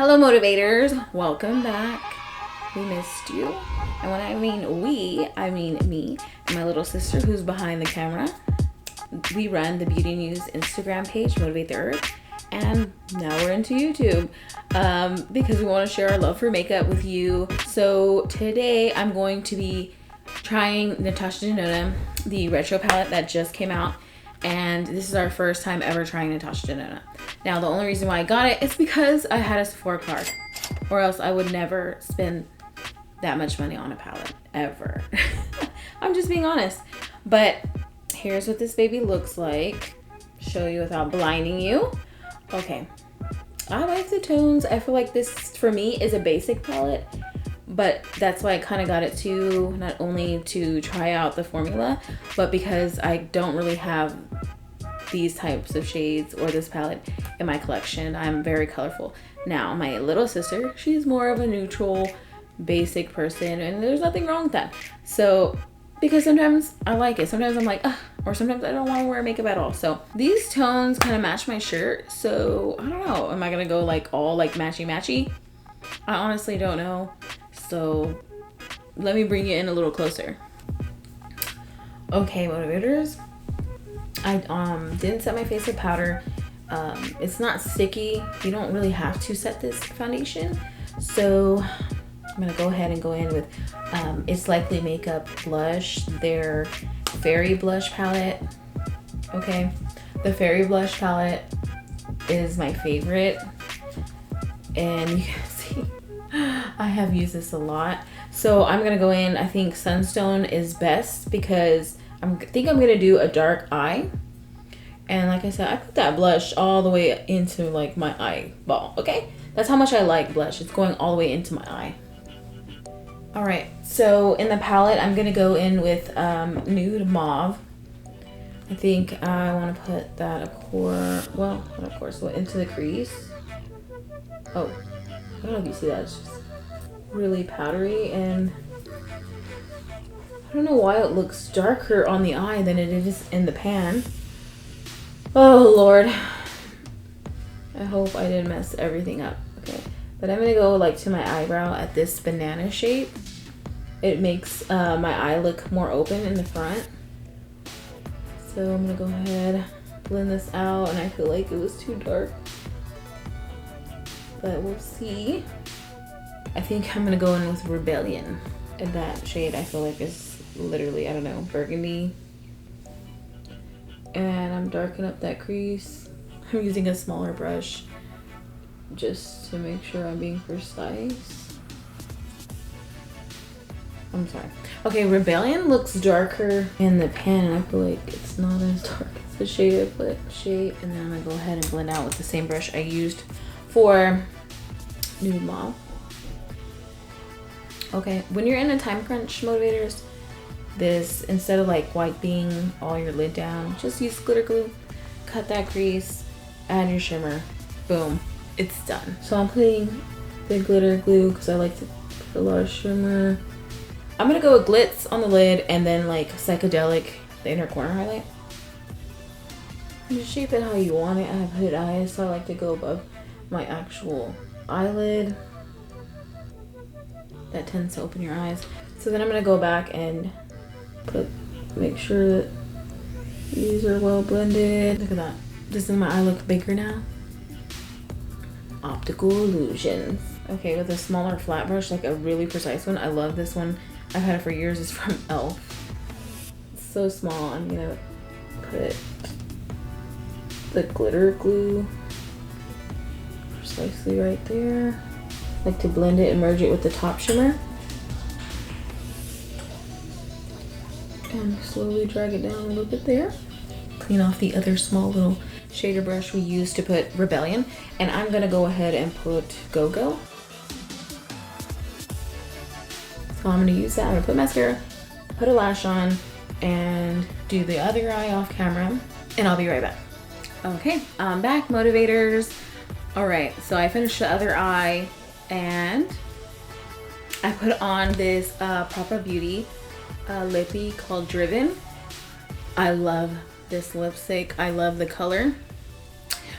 Hello motivators, welcome back. We missed you. And when I mean we, I mean me and my little sister who's behind the camera. We run the Beauty News Instagram page, Motivate the Earth, and now we're into YouTube because we want to share our love for makeup with you. So today I'm going to be trying Natasha Denona, the retro palette that just came out. And this is our first time ever trying Natasha Denona. Now, the only reason why I got it is because I had a Sephora card, or else I would never spend that much money on a palette, ever. I'm just being honest. But here's what this baby looks like. Show you without blinding you. Okay, I like the tones. I feel like this, for me, is a basic palette. But that's why I kind of got it too, not only to try out the formula, but because I don't really have these types of shades or this palette in my collection. I'm very colorful. Now, my little sister, she's more of a neutral, basic person, and there's nothing wrong with that. So, because sometimes I like it. Sometimes I'm like, ugh, or sometimes I don't want to wear makeup at all. So, these tones kind of match my shirt. So, I don't know. Am I going to go like all like matchy-matchy? I honestly don't know. So let me bring you in a little closer. Okay, motivators. I didn't set my face with powder. It's not sticky. You don't really have to set this foundation. So I'm gonna go ahead and go in with It's Likely Makeup blush, their Fairy Blush palette. Okay, the Fairy Blush palette is my favorite, and you can see I have used this a lot. So I'm gonna go in, I think Sunstone is best because I think I'm gonna do a dark eye. And like I said, I put that blush all the way into like my eyeball, okay? That's how much I like blush. It's going all the way into my eye. All right, so in the palette, I'm gonna go in with Nude Mauve. I think I wanna put that into the crease. Oh. I don't know if you see that, it's just really powdery, and I don't know why it looks darker on the eye than it is in the pan. Oh Lord. I hope I didn't mess everything up. Okay, but I'm gonna go like to my eyebrow at this banana shape. It makes my eye look more open in the front. So I'm gonna go ahead, blend this out, and I feel like it was too dark, but we'll see. I think I'm gonna go in with Rebellion. And that shade I feel like is literally, I don't know, burgundy. And I'm darkening up that crease. I'm using a smaller brush just to make sure I'm being precise. I'm sorry. Okay, Rebellion looks darker in the pan, and I feel like it's not as dark as the shade I put. And then I'm gonna go ahead and blend out with the same brush I used for Nude Mauve. Okay, when you're in a time crunch, motivators, this, instead of like wiping all your lid down, just use glitter glue, cut that crease, add your shimmer, boom, it's done. So I'm putting the glitter glue because I like to put a lot of shimmer. I'm gonna go with Glitz on the lid and then like Psychedelic, the inner corner highlight. And just shape it how you want it. I have hooded eyes, so I like to go above my actual eyelid. That tends to open your eyes. So then I'm gonna go back and make sure that these are well blended. Look at that. Doesn't my eye look bigger now? Optical illusions. Okay, with a smaller flat brush, like a really precise one. I love this one. I've had it for years. It's from e.l.f. It's so small. I'm gonna put the glitter glue precisely right there. Like to blend it and merge it with the top shimmer. And slowly drag it down a little bit there. Clean off the other small little shader brush we used to put Rebellion. And I'm gonna go ahead and put Go Go. So I'm gonna use that. I'm gonna put mascara, put a lash on, and do the other eye off camera. And I'll be right back. Okay, I'm back, motivators. All right, so I finished the other eye. And I put on this Propa Beauty lippy called Driven. I love this lipstick. I love the color.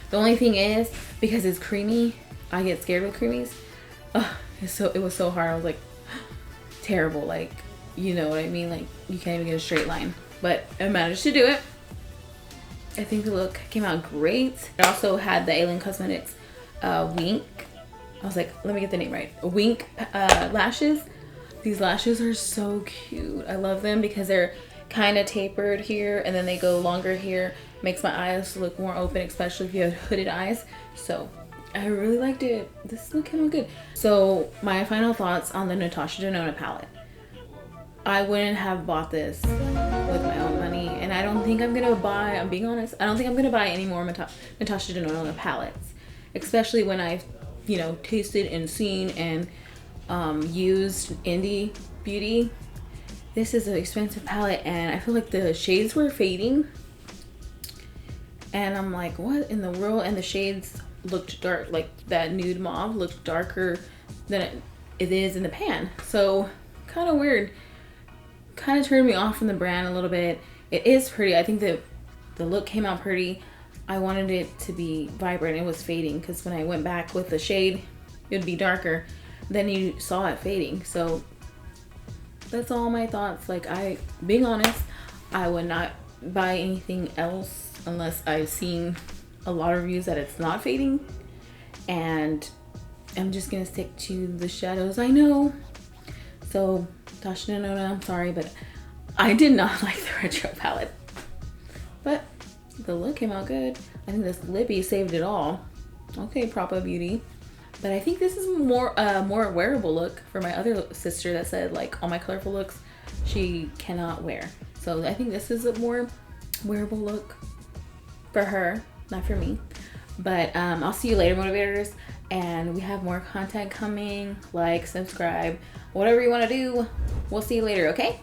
The only thing is, because it's creamy, I get scared with creamies. It was so hard. I was like, terrible. Like, you know what I mean? Like, you can't even get a straight line. But I managed to do it. I think the look came out great. I also had the Alien Cosmetics Wink. I was like, let me get the name right. Wink lashes. These lashes are so cute. I love them because they're kind of tapered here and then they go longer here. Makes my eyes look more open, especially if you have hooded eyes. So I really liked it. This look came out good. So my final thoughts on the Natasha Denona palette. I wouldn't have bought this with my own money, and I don't think I'm gonna buy, I'm being honest, I don't think I'm gonna buy any more Natasha Denona palettes, especially when I've, you know, tasted and seen and used indie beauty. This is an expensive palette, and I feel like the shades were fading, and I'm like, what in the world? And the shades looked dark, like that nude mauve looked darker than it is in the pan. So kind of weird. Kind of turned me off from the brand a little bit. It is pretty. I think that the look came out pretty. I wanted it to be vibrant. It was fading because when I went back with the shade, it would be darker. Then you saw it fading. So that's all my thoughts. Like, being honest, I would not buy anything else unless I've seen a lot of reviews that it's not fading. And I'm just gonna stick to the shadows I know. So Natasha Denona, I'm sorry, but I did not like the retro palette. But the look came out good. I think this lippy saved it all. Okay, Propa Beauty. But I think this is more wearable look for my other sister that said, like, all my colorful looks she cannot wear. So I think this is a more wearable look for her, not for me. But I'll see you later, motivators. And we have more content coming. Like, subscribe, whatever you want to do. We'll see you later, okay?